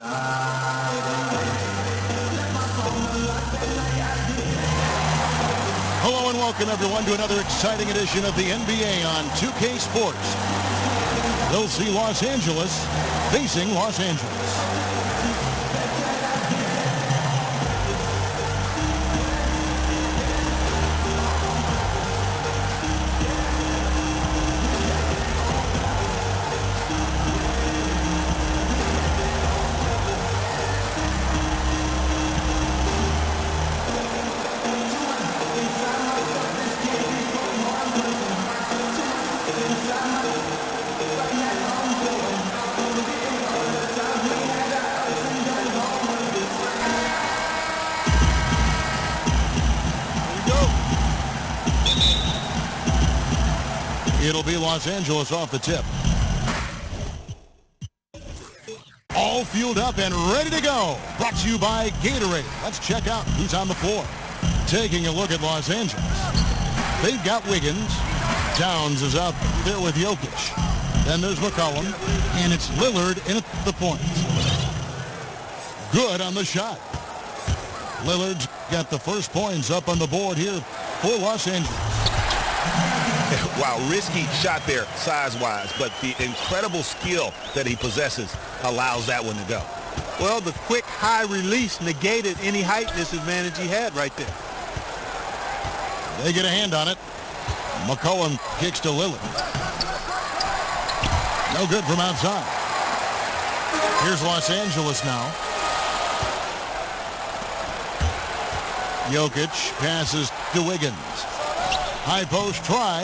Hello and welcome everyone to another exciting edition of the NBA on 2K Sports. We'll see Los Angeles facing Los Angeles. It'll be Los Angeles off the tip. All fueled up and ready to go. Brought to you by Gatorade. Let's check out who's on the floor. Taking a look at Los Angeles. They've got Wiggins. Towns is out there with Jokic. Then there's McCollum. And it's Lillard in at the point. Good on the shot. Lillard's got the first points up on the board here for Los Angeles. Wow, risky shot there size-wise, but the incredible skill that he possesses allows that one to go. Well, the quick high release negated any height disadvantage he had right there. They get a hand on it. McCollum kicks to Lillard. No good from outside. Here's Los Angeles now. Jokic passes to Wiggins. High post try,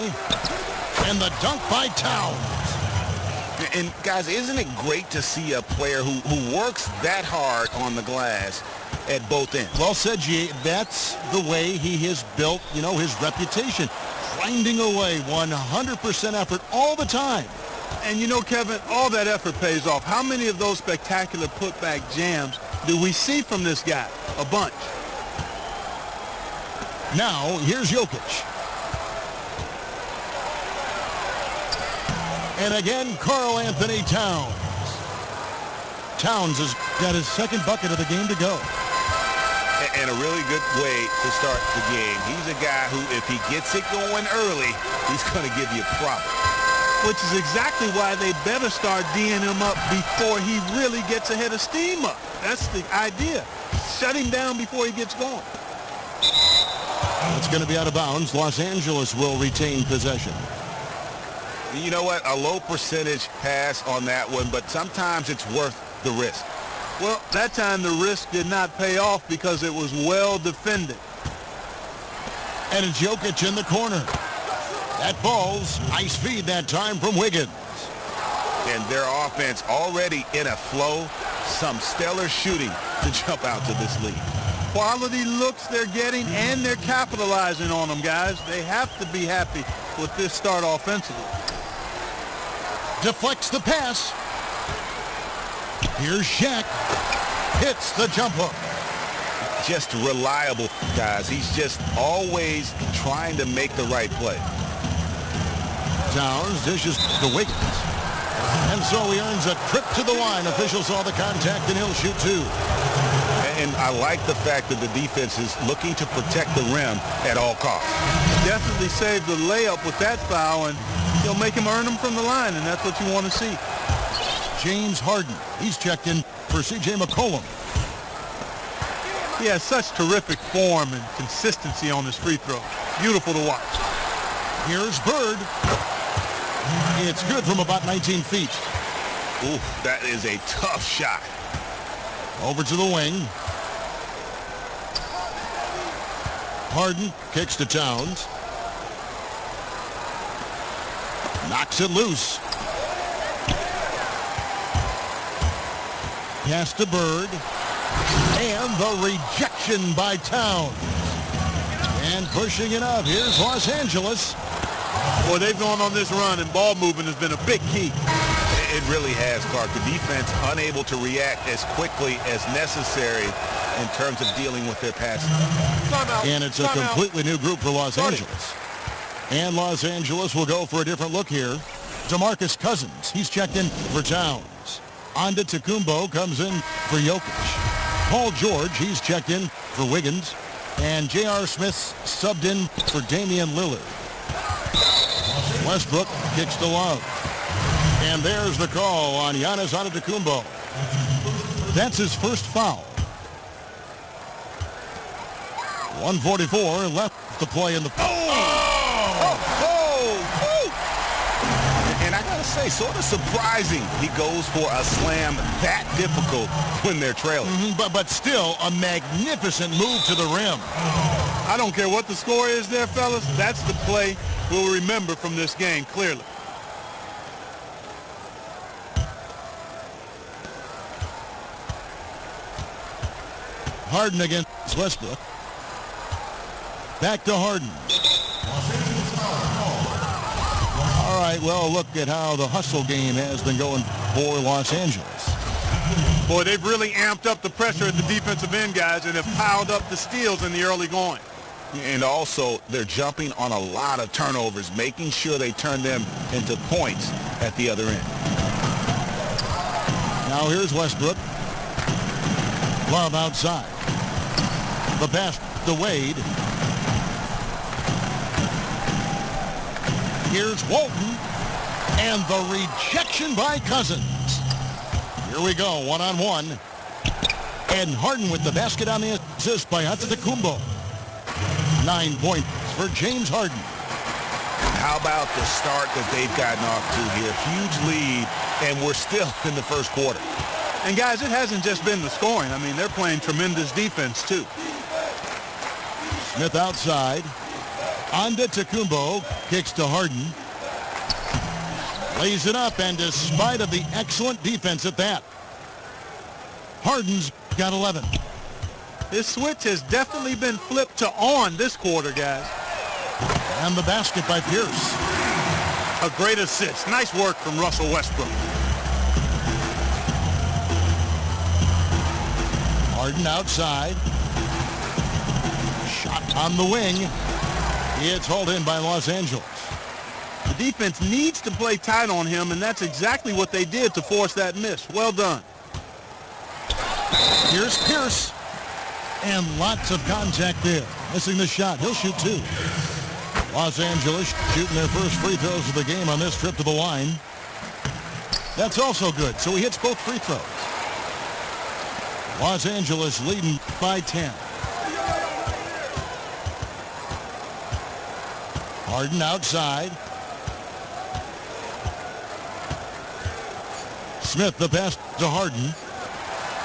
and the dunk by Towns. And guys, isn't it great to see a player who works that hard on the glass at both ends? Well said, G. That's the way he has built, his reputation. Grinding away, 100% effort all the time. And Kevin, all that effort pays off. How many of those spectacular putback jams do we see from this guy? A bunch. Now, here's Jokic. And again, Karl Anthony Towns. Towns has got his second bucket of the game to go. And a really good way to start the game. He's a guy who, if he gets it going early, he's going to give you a problem. Which is exactly why they better start D'ing him up before he really gets ahead of steam up. That's the idea. Shut him down before he gets going. It's going to be out of bounds. Los Angeles will retain possession. You know what? A low percentage pass on that one, but sometimes it's worth the risk. Well, that time the risk did not pay off because it was well defended. And it's Jokic in the corner. That ball's nice feed that time from Wiggins. And their offense already in a flow. Some stellar shooting to jump out to this lead. Quality looks they're getting, and they're capitalizing on them, guys. They have to be happy with this start offensively. Deflects the pass. Here's Shaq. Hits the jump hook. Just reliable, guys. He's just always trying to make the right play. Towns dishes to Wiggins. And so he earns a trip to the line. Officials saw the contact, and he'll shoot two. And I like the fact that the defense is looking to protect the rim at all costs. Definitely saved the layup with that foul, and he'll make him earn them from the line, and that's what you want to see. James Harden. He's checked in for C.J. McCollum. He has such terrific form and consistency on his free throw. Beautiful to watch. Here's Bird. It's good from about 19 feet. Ooh, that is a tough shot. Over to the wing. Harden kicks to Towns. Knocks it loose. Pass to Bird. And the rejection by Towns. And pushing it up. Here's Los Angeles. Boy, they've gone on this run, and ball movement has been a big key. It really has, Clark. The defense unable to react as quickly as necessary in terms of dealing with their passing. And it's a completely new group for Los Angeles. And Los Angeles will go for a different look here. DeMarcus Cousins. He's checked in for Towns. Antetokounmpo comes in for Jokic. Paul George, he's checked in for Wiggins. And J.R. Smith's subbed in for Damian Lillard. Westbrook kicks to Love. And there's the call on Giannis Antetokounmpo. That's his first foul. 1:44 left to play in the... And I gotta say, sort of surprising he goes for a slam that difficult when they're trailing. But still a magnificent move to the rim. I don't care what the score is there, fellas. That's the play we'll remember from this game, clearly. Harden against Westbrook. Back to Harden. All right, well, look at how the hustle game has been going for Los Angeles. Boy, they've really amped up the pressure at the defensive end, guys, and have piled up the steals in the early going. And also, they're jumping on a lot of turnovers, making sure they turn them into points at the other end. Now here's Westbrook. Love outside. The pass to Wade. Here's Walton. And the rejection by Cousins. Here we go, one-on-one. And Harden with the basket on the assist by Antetokounmpo. 9 points for James Harden. How about the start that they've gotten off to here? Huge lead, and we're still in the first quarter. And, guys, it hasn't just been the scoring. I mean, they're playing tremendous defense, too. Smith outside. Antetokounmpo kicks to Harden. Lays it up, and despite of the excellent defense at that, Harden's got 11. This switch has definitely been flipped to on this quarter, guys. And the basket by Pierce. A great assist. Nice work from Russell Westbrook. Harden outside. Shot on the wing. It's hauled in by Los Angeles. The defense needs to play tight on him, and that's exactly what they did to force that miss. Well done. Here's Pierce. And lots of contact there. Missing the shot. He'll shoot two. Los Angeles shooting their first free throws of the game on this trip to the line. That's also good. So he hits both free throws. Los Angeles leading by 10. Harden outside. Smith the pass to Harden.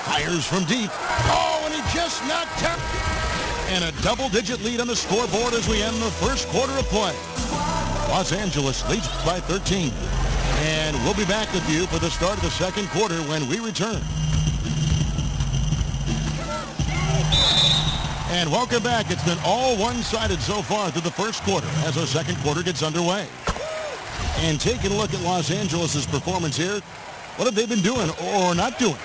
Fires from deep. Oh, and he just knocked out. And a double-digit lead on the scoreboard as we end the first quarter of play. Los Angeles leads by 13. And we'll be back with you for the start of the second quarter when we return. And welcome back. It's been all one-sided so far through the first quarter as our second quarter gets underway. And taking a look at Los Angeles' performance here, what have they been doing or not doing?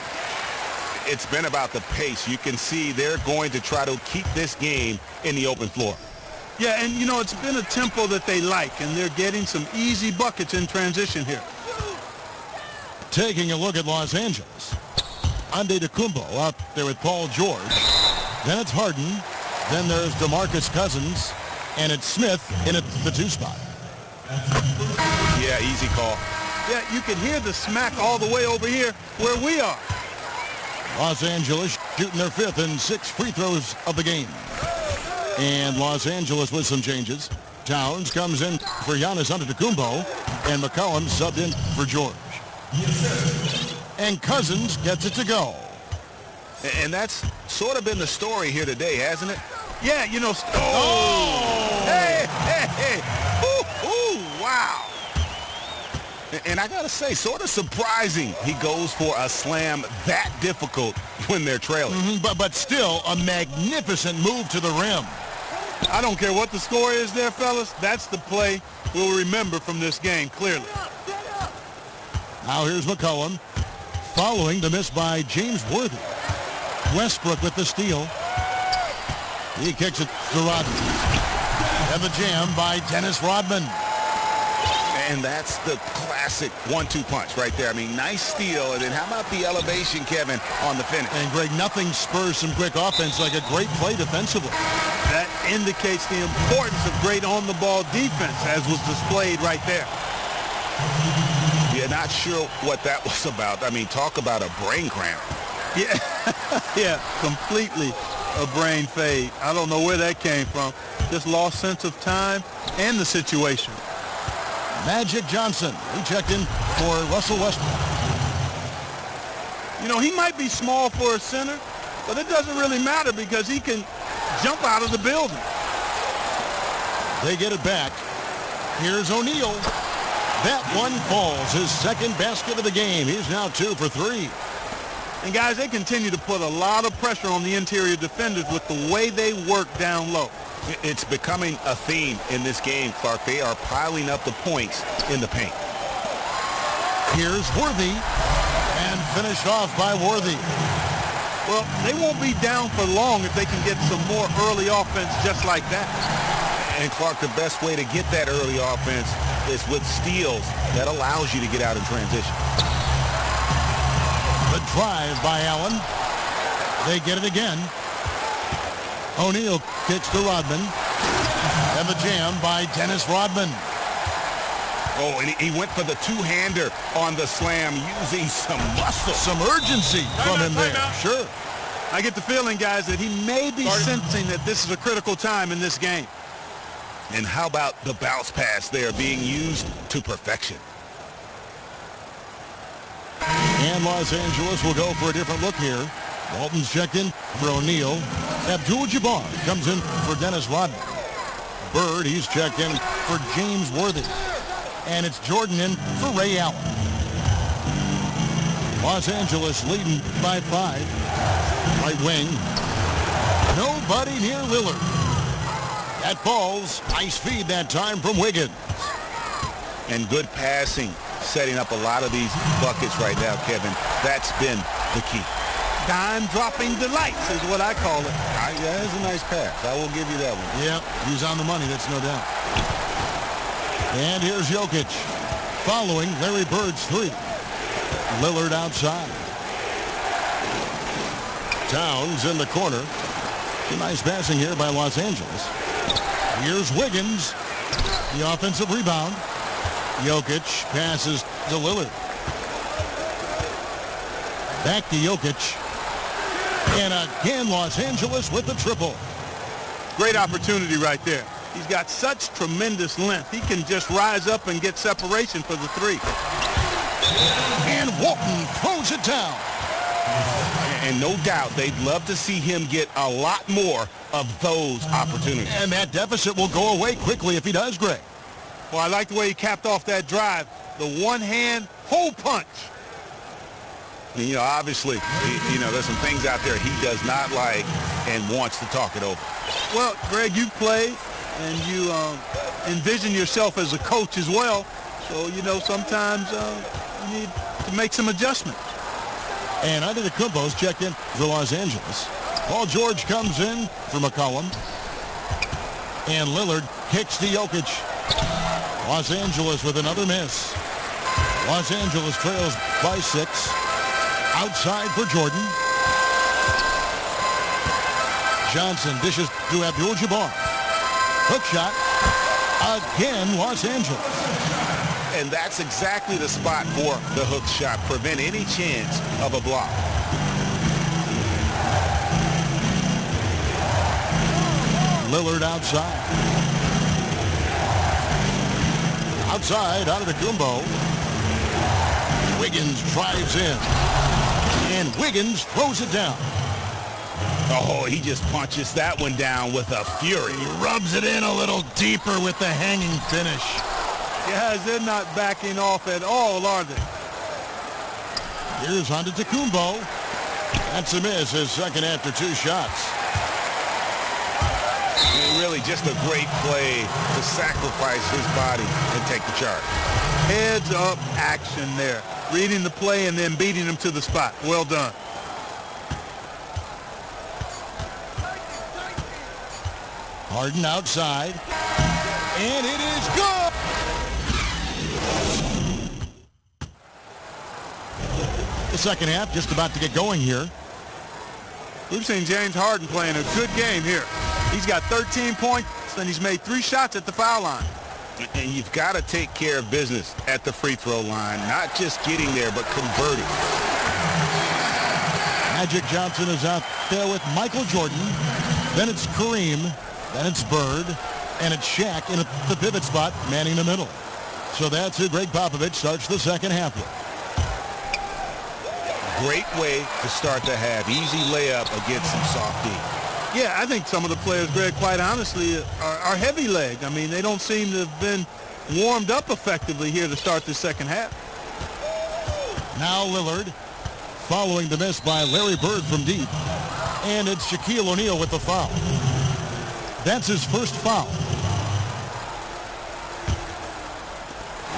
It's been about the pace. You can see they're going to try to keep this game in the open floor. Yeah, and, you know, it's been a tempo that they like, and they're getting some easy buckets in transition here. Taking a look at Los Angeles. Antetokounmpo out there with Paul George. Then it's Harden. Then there's DeMarcus Cousins. And it's Smith in at the 2 spot. Yeah, easy call. Yeah, you can hear the smack all the way over here where we are. Los Angeles shooting their 5th and 6th free throws of the game. And Los Angeles with some changes. Towns comes in for Giannis Antetokounmpo. And McCollum subbed in for George. And Cousins gets it to go. And that's sort of been the story here today, hasn't it? Yeah, you know. Hey, hey, hey. Ooh, ooh, wow. And I got to say, sort of surprising he goes for a slam that difficult when they're trailing. But still a magnificent move to the rim. I don't care what the score is there, fellas. That's the play we'll remember from this game, clearly. Now here's McCollum following the miss by James Worthy. Westbrook with the steal. He kicks it to Rodman. And the jam by Dennis Rodman. And that's the classic classic 1-2 punch right there. I mean, nice steal, and then how about the elevation, Kevin, on the finish? And Greg, nothing spurs some quick offense like a great play defensively. That indicates the importance of great on-the-ball defense, as was displayed right there. Yeah, not sure what that was about. I mean, talk about a brain cramp. Yeah, yeah, completely a brain fade. I don't know where that came from. Just lost sense of time and the situation. Magic Johnson, he checked in for Russell Westbrook. You know, he might be small for a center, but it doesn't really matter because he can jump out of the building. They get it back. Here's O'Neal. That one falls, his second basket of the game. He's now 2 for 3. And guys, they continue to put a lot of pressure on the interior defenders with the way they work down low. It's becoming a theme in this game, Clark. They are piling up the points in the paint. Here's Worthy, and finished off by Worthy. Well, they won't be down for long if they can get some more early offense just like that. And Clark, the best way to get that early offense is with steals that allows you to get out in transition. The drive by Allen. They get it again. O'Neal kicks to Rodman. And the jam by Dennis Rodman. Oh, and he went for the two-hander on the slam using some muscle. Some urgency from him there. Sure. I get the feeling, guys, that he may be sensing that this is a critical time in this game. And how about the bounce pass there being used to perfection? And Los Angeles will go for a different look here. Walton's checked in for O'Neal. Abdul-Jabbar comes in for Dennis Rodman. Bird, he's checked in for James Worthy. And it's Jordan in for Ray Allen. Los Angeles leading by 5. Right wing. Nobody near Lillard. That falls. Nice feed that time from Wiggins. And good passing, setting up a lot of these buckets right now, Kevin. That's been the key. Dime-dropping delights is what I call it. That is a nice pass. I will give you that one. Yep, he's on the money, that's no doubt. And here's Jokic, following Larry Bird's 3. Lillard outside. Towns in the corner. Nice passing here by Los Angeles. Here's Wiggins, the offensive rebound. Jokic passes to Lillard. Back to Jokic. And again, Los Angeles with the triple. Great opportunity right there. He's got such tremendous length. He can just rise up and get separation for the 3. And Walton throws it down. And no doubt they'd love to see him get a lot more of those opportunities. And that deficit will go away quickly if he does, Greg. Well, I like the way he capped off that drive. The one-hand hole punch. You know, obviously, there's some things out there he does not like and wants to talk it over. Well, Greg, you played and you envision yourself as a coach as well. So, sometimes you need to make some adjustments. And Antetokounmpo's checked in for Los Angeles. Paul George comes in for McCollum. And Lillard kicks to Jokic. Los Angeles with another miss. Los Angeles trails by 6. Outside for Jordan. Johnson dishes to Abdul-Jabbar. Hook shot. Again, Los Angeles. And that's exactly the spot for the hook shot. Prevent any chance of a block. Lillard outside. Outside, Antetokounmpo. Wiggins drives in. And Wiggins throws it down. Oh, he just punches that one down with a fury. He rubs it in a little deeper with the hanging finish. Guys, they're not backing off at all, are they? Here's Antetokounmpo. That's a miss, his second after 2 shots. And really just a great play to sacrifice his body and take the charge. Heads up action there. Reading the play and then beating him to the spot. Well done. Harden outside. And it is good. The second half just about to get going here. We've seen James Harden playing a good game here. He's got 13 points, and he's made 3 shots at the foul line. And you've got to take care of business at the free throw line, not just getting there, but converting. Magic Johnson is out there with Michael Jordan. Then it's Kareem. Then it's Bird. And it's Shaq in the pivot spot, manning the middle. So that's who Greg Popovich starts the second half with. Great way to start the half. Easy layup against some soft D. Yeah, I think some of the players, Greg, quite honestly, are heavy legged. I mean, they don't seem to have been warmed up effectively here to start the second half. Now Lillard, following the miss by Larry Bird from deep. And it's Shaquille O'Neal with the foul. That's his first foul.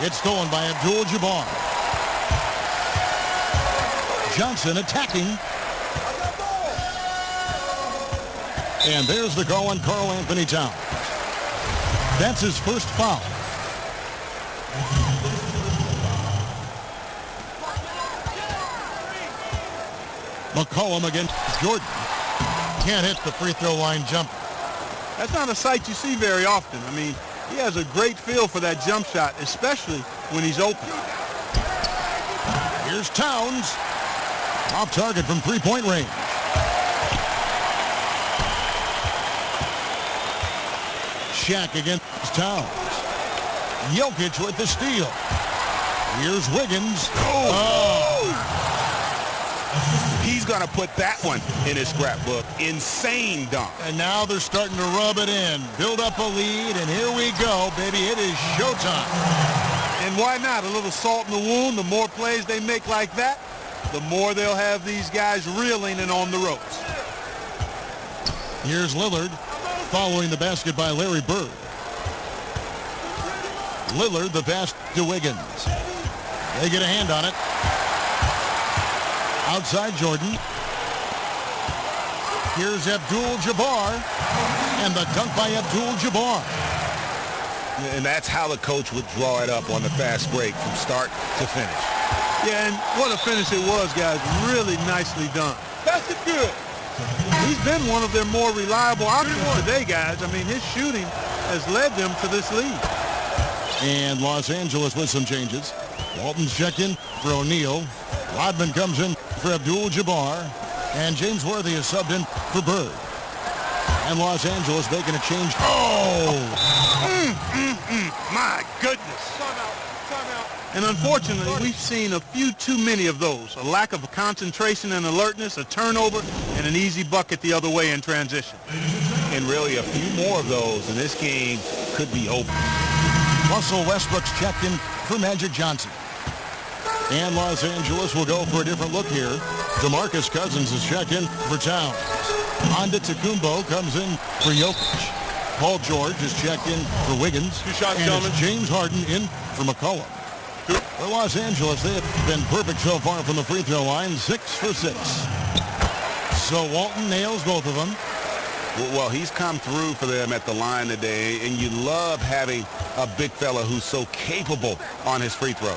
It's stolen by Abdul-Jabbar. Johnson attacking. And there's the call on Karl Anthony Towns. That's his first foul. McCollum against Jordan. Can't hit the free throw line jumper. That's not a sight you see very often. I mean, he has a great feel for that jump shot, especially when he's open. Here's Towns. Off target from three-point range. Shaq against Towns. Jokic with the steal. Here's Wiggins. He's going to put that one in his scrapbook. Insane dunk. And now they're starting to rub it in. Build up a lead, and here we go, baby. It is showtime. And why not? A little salt in the wound. The more plays they make like that, the more they'll have these guys reeling and on the ropes. Here's Lillard following the basket by Larry Bird. Lillard, the pass to Wiggins. They get a hand on it. Outside Jordan. Here's Abdul-Jabbar. And the dunk by Abdul-Jabbar. And that's how the coach would draw it up on the fast break from start to finish. Yeah, and what a finish it was, guys. Really nicely done. That's it good. He's been one of their more reliable options today, guys. I mean, his shooting has led them to this lead. And Los Angeles with some changes. Walton's checked in for O'Neal. Rodman comes in for Abdul-Jabbar. And James Worthy is subbed in for Bird. And Los Angeles making a change. My goodness. And unfortunately, we've seen a few too many of those. A lack of concentration and alertness, a turnover, and an easy bucket the other way in transition. And really a few more of those, and this game could be over. Russell Westbrook's checked in for Magic Johnson. And Los Angeles will go for a different look here. DeMarcus Cousins is checked in for Towns. Antetokounmpo comes in for Jokic. Paul George is checked in for Wiggins. And it's James Harden in for McCollum. For Los Angeles, they have been perfect so far from the free throw line, 6 for 6. So Walton nails both of them. Well, he's come through for them at the line today, and you love having a big fella who's so capable on his free throw.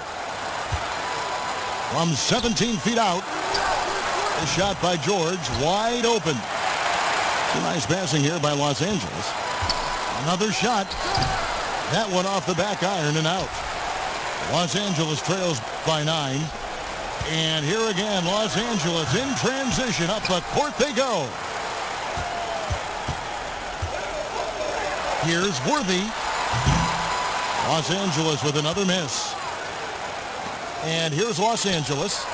From 17 feet out, a shot by George, wide open. Nice passing here by Los Angeles. Another shot. That one off the back iron and out. Los Angeles trails by 9. And here again, Los Angeles in transition. Up the court they go. Here's Worthy. Los Angeles with another miss. And here's Los Angeles.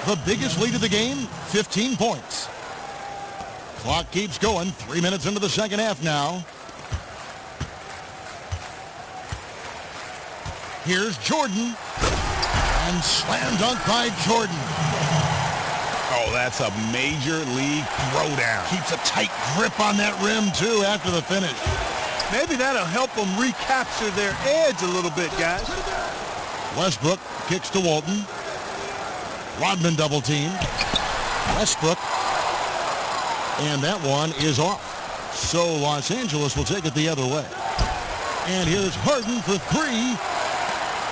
The biggest lead of the game, 15 points. Clock keeps going. 3 minutes into the second half now. Here's Jordan. And slam dunk by Jordan. Oh, that's a major league throwdown. Keeps a tight grip on that rim, too, after the finish. Maybe that'll help them recapture their edge a little bit, guys. Westbrook kicks to Walton. Rodman double team. Westbrook. And that one is off. So Los Angeles will take it the other way. And here's Harden for 3.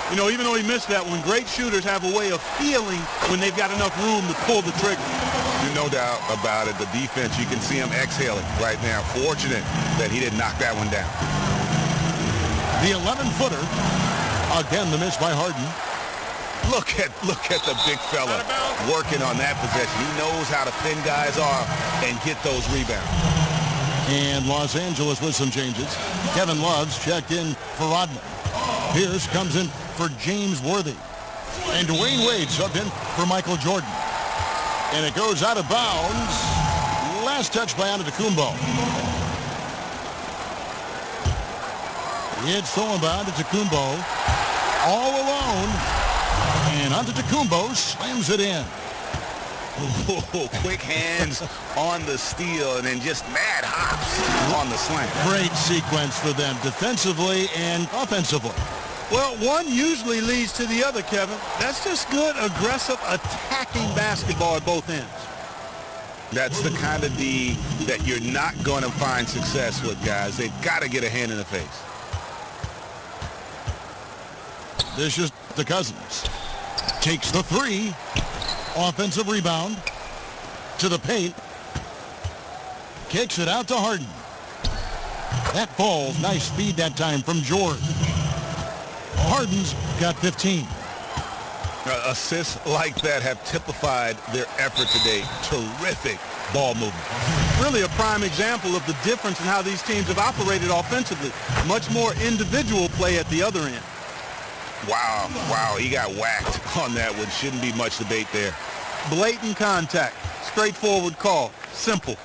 You know, even though he missed that one, great shooters have a way of feeling when they've got enough room to pull the trigger. There's no doubt about it. The defense, you can see him exhaling right now. Fortunate that he didn't knock that one down. The 11-footer. Again, the miss by Harden. Look at the big fella working on that possession. He knows how to pin guys off and get those rebounds. And Los Angeles with some changes. Kevin Love's checked in for Rodman. Pierce comes in for James Worthy. And Dwayne Wade subbed in for Michael Jordan. And it goes out of bounds. Last touch by Antetokounmpo. It's stolen by Antetokounmpo. All alone. And Antetokounmpo slams it in. Oh, quick hands on the steal and then just mad hops on the slam. Great sequence for them defensively and offensively. Well, one usually leads to the other, Kevin. That's just good, aggressive, attacking basketball at both ends. That's the kind of D that you're not going to find success with, guys. They've got to get a hand in the face. This is the Cousins. Takes the three. Offensive rebound to the paint. Kicks it out to Harden. That falls. Nice speed that time from George. Harden's got 15. Assists like that have typified their effort today. Terrific ball movement. Really a prime example of the difference in how these teams have operated offensively. Much more individual play at the other end. Wow, he got whacked on that one. Shouldn't be much debate there. Blatant contact. Straightforward call. Simple.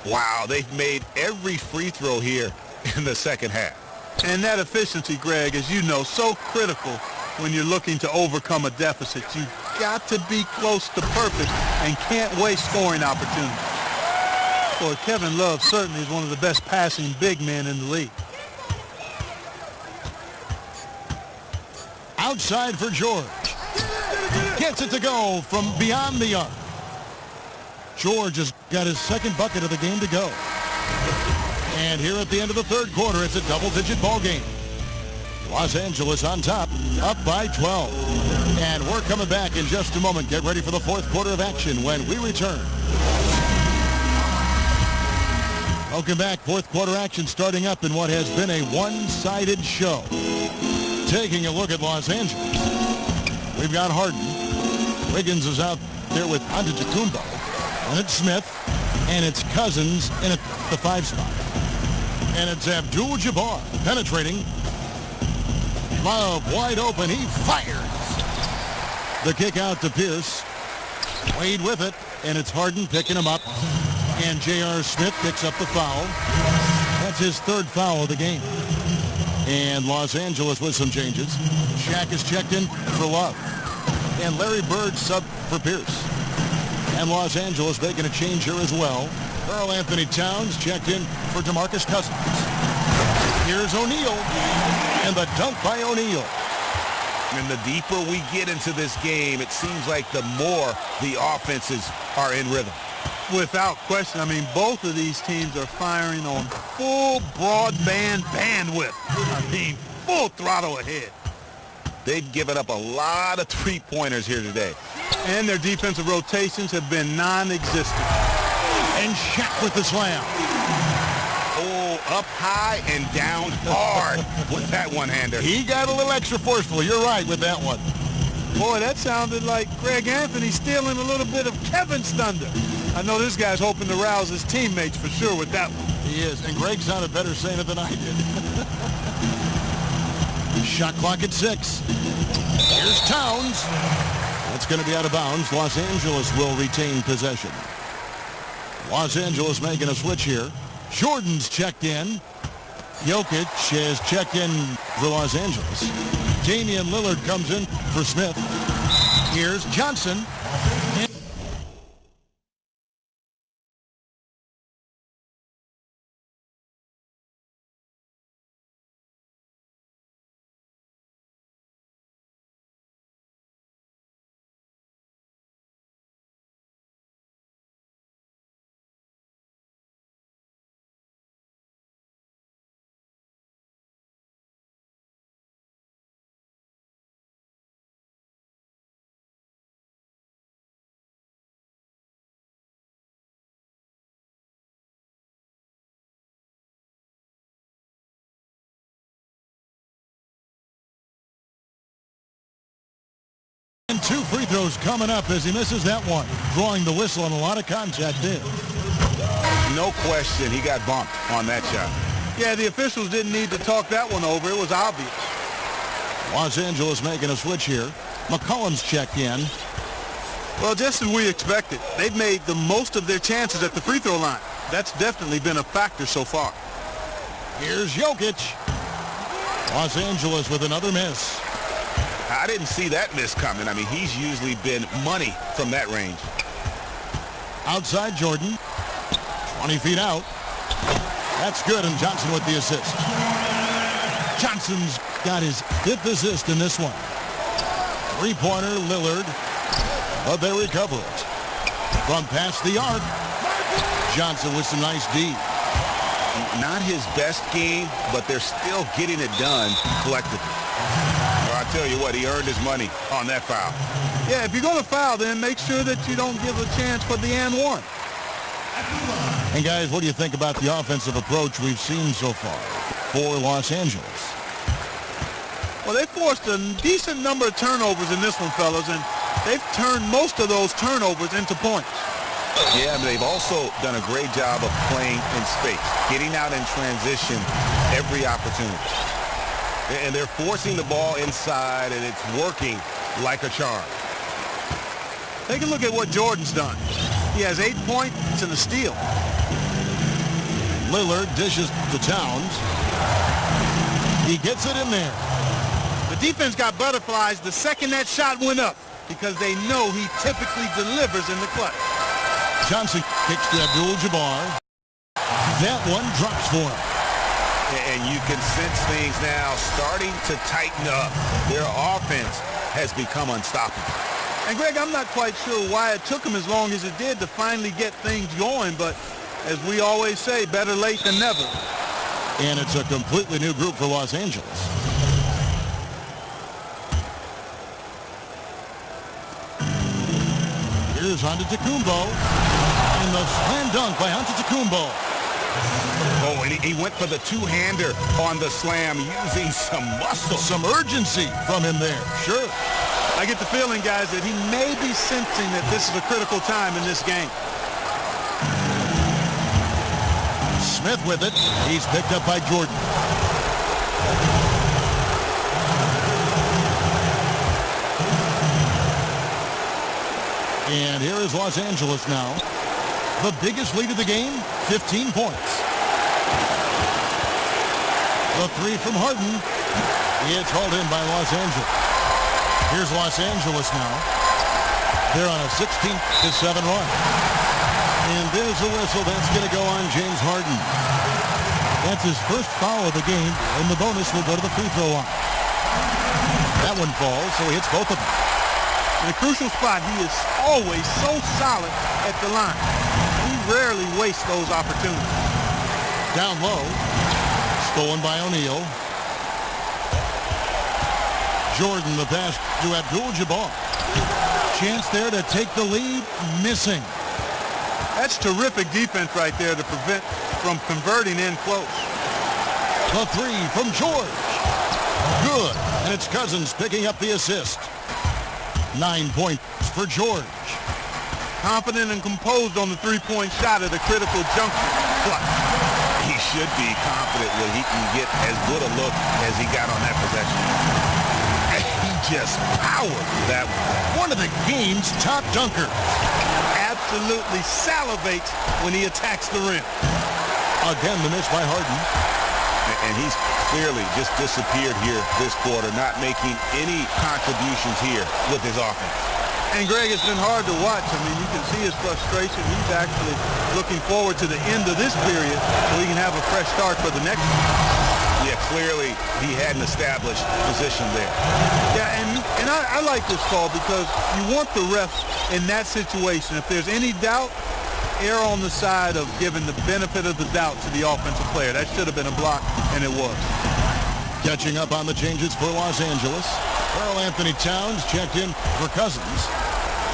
Wow, they've made every free throw here in the second half. And that efficiency, Greg, as you know, so critical when you're looking to overcome a deficit. You've got to be close to perfect and can't waste scoring opportunities. Boy, Kevin Love certainly is one of the best passing big men in the league. Outside for George. Gets it to go from beyond the arc. George has got his second bucket of the game to go. And here at the end of the third quarter, it's a double-digit ball game. Los Angeles on top, up by 12. And we're coming back in just a moment. Get ready for the fourth quarter of action when we return. Welcome back. Fourth quarter action starting up in what has been a one-sided show. Taking a look at Los Angeles. We've got Harden. Wiggins is out there with Antetokounmpo. And it's Smith. And it's Cousins in at the 5 spot. And it's Abdul-Jabbar penetrating. Love wide open. He fires. The kick out to Pierce. Wade with it. And it's Harden picking him up. And J.R. Smith picks up the foul. That's his third foul of the game. And Los Angeles with some changes. Shaq is checked in for Love. And Larry Bird sub for Pierce. And Los Angeles making a change here as well. Karl Anthony Towns checked in for DeMarcus Cousins. Here's O'Neal. And the dunk by O'Neal. And the deeper we get into this game, it seems like the more the offenses are in rhythm. Without question. I mean, both of these teams are firing on full broadband bandwidth. I mean, full throttle ahead. They've given up a lot of three-pointers here today. And their defensive rotations have been non-existent. And Shaq with the slam. Oh, up high and down hard with that one-hander. He got a little extra forceful. You're right with that one. Boy, that sounded like Greg Anthony stealing a little bit of Kevin's thunder. I know this guy's hoping to rouse his teammates for sure with that one. He is, and Greg sounded better saying it than I did. Shot clock at 6. Here's Towns. That's going to be out of bounds. Los Angeles will retain possession. Los Angeles making a switch here. Jordan's checked in. Jokic is checked in for Los Angeles. Damian Lillard comes in for Smith. Here's Johnson. And 2 free throws coming up as he misses that one, drawing the whistle and a lot of contact there. No question, he got bumped on that shot. Yeah, the officials didn't need to talk that one over. It was obvious. Los Angeles making a switch here. McCollum's checked in. Well, just as we expected, they've made the most of their chances at the free throw line. That's definitely been a factor so far. Here's Jokic. Los Angeles with another miss. I didn't see that miss coming. I mean, he's usually been money from that range. Outside Jordan. 20 feet out. That's good, and Johnson with the assist. Johnson's got his 5th assist in this one. Three-pointer, Lillard. But they recover it. From past the arc. Johnson with some nice D. Not his best game, but they're still getting it done collectively. Well, I tell you what, he earned his money on that foul. Yeah, if you're going to foul, then make sure that you don't give a chance for the and one. And guys, what do you think about the offensive approach we've seen so far for Los Angeles? Well, they forced a decent number of turnovers in this one, fellas, and they've turned most of those turnovers into points. Yeah, but they've also done a great job of playing in space, getting out in transition every opportunity. And they're forcing the ball inside, and it's working like a charm. Take a look at what Jordan's done. He has 8 points and a steal. Lillard dishes to Towns. He gets it in there. The defense got butterflies the second that shot went up because they know he typically delivers in the clutch. Johnson kicks to Abdul-Jabbar. That one drops for him. And you can sense things now starting to tighten up. Their offense has become unstoppable. And, Greg, I'm not quite sure why it took him as long as it did to finally get things going, but as we always say, better late than never. And it's a completely new group for Los Angeles. Here's Antetokounmpo. And the slam dunk by Antetokounmpo. Oh, and he went for the two-hander on the slam using some muscle. Some urgency from him there. Sure. I get the feeling, guys, that he may be sensing that this is a critical time in this game. Smith with it. He's picked up by Jordan. And here is Los Angeles now. The biggest lead of the game, 15 points. The three from Harden. It's hauled in by Los Angeles. Here's Los Angeles now. They're on a 16-7 run. And there's a whistle that's going to go on James Harden. That's his first foul of the game, and the bonus will go to the free throw line. That one falls, so he hits both of them. In a crucial spot, he is always so solid at the line. He rarely wastes those opportunities. Down low, stolen by O'Neal. Jordan, the pass to Abdul-Jabbar. Chance there to take the lead, missing. That's terrific defense right there to prevent from converting in close. The three from George. Good. And it's Cousins picking up the assist. 9 points for George. Confident and composed on the three-point shot at a critical juncture. Clutch. He should be confident when he can get as good a look as he got on that possession. He just powered that one. One of the game's top dunkers. Absolutely salivates when he attacks the rim. Again, the miss by Harden. And he's clearly just disappeared here this quarter, not making any contributions here with his offense. And, Greg, it's been hard to watch. I mean, you can see his frustration. He's actually looking forward to the end of this period so he can have a fresh start for the next one. Yeah, clearly he had an established position there. Yeah, and I like this call because you want the refs in that situation. If there's any doubt, err on the side of giving the benefit of the doubt to the offensive player. That should have been a block, and it was. Catching up on the changes for Los Angeles. Karl Anthony Towns checked in for Cousins.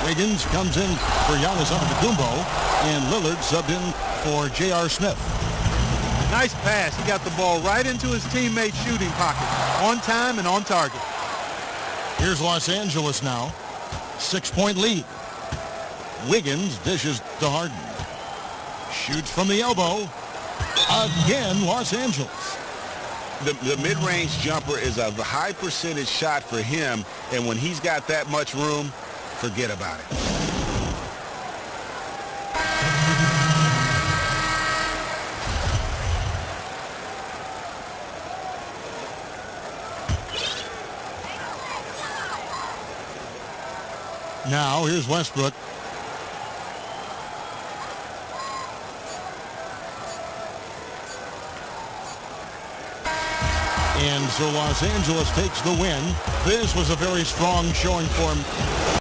Wiggins comes in for Giannis Antetokounmpo. And Lillard subbed in for J.R. Smith. Nice pass. He got the ball right into his teammate's shooting pocket. On time and on target. Here's Los Angeles now. 6-point lead. Wiggins dishes to Harden. Shoots from the elbow. Again, Los Angeles. The mid-range jumper is a high percentage shot for him, and when he's got that much room, forget about it. Now, here's Westbrook. And so Los Angeles takes the win. This was a very strong showing for him